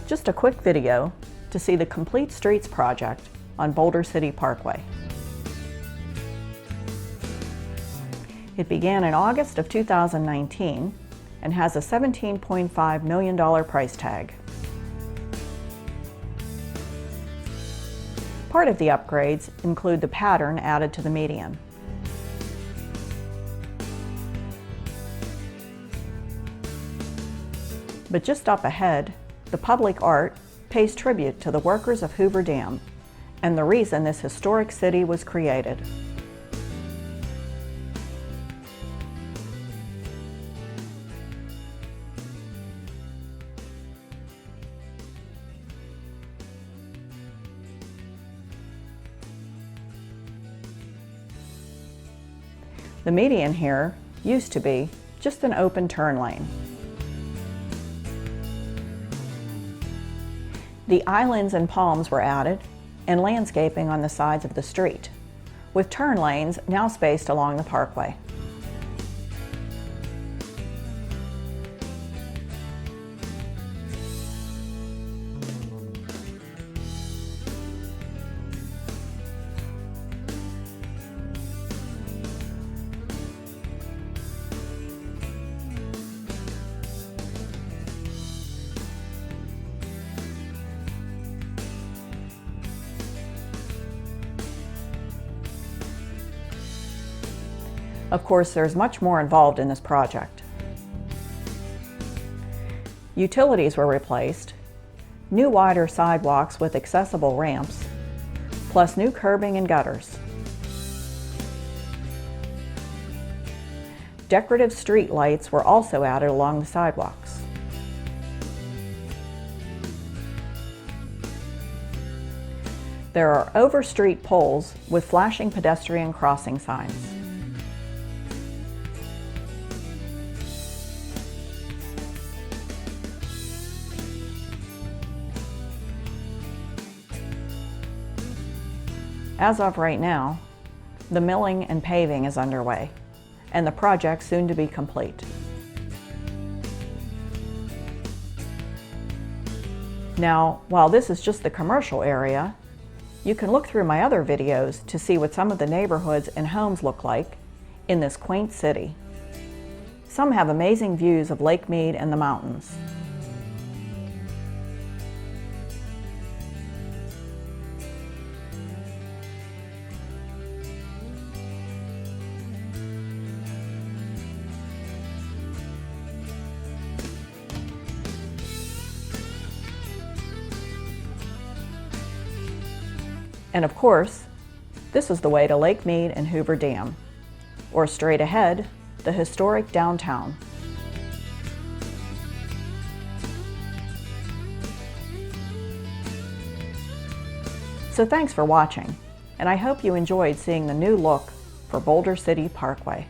Just a quick video to see the Complete Streets project on Boulder City Parkway. It began in August of 2019 and has a $17.5 million price tag. Part of the upgrades include the pattern added to the median. But just up ahead, the public art pays tribute to the workers of Hoover Dam and the reason this historic city was created. The median here used to be just an open turn lane. The islands and palms were added and landscaping on the sides of the street, with turn lanes now spaced along the parkway. Of course, there's much more involved in this project. Utilities were replaced, new wider sidewalks with accessible ramps, plus new curbing and gutters. Decorative street lights were also added along the sidewalks. There are over-street poles with flashing pedestrian crossing signs. As of right now, the milling and paving is underway, and the project soon to be complete. Now, while this is just the commercial area, you can look through my other videos to see what some of the neighborhoods and homes look like in this quaint city. Some have amazing views of Lake Mead and the mountains. And of course, this is the way to Lake Mead and Hoover Dam, or straight ahead, the historic downtown. So thanks for watching, and I hope you enjoyed seeing the new look for Boulder City Parkway.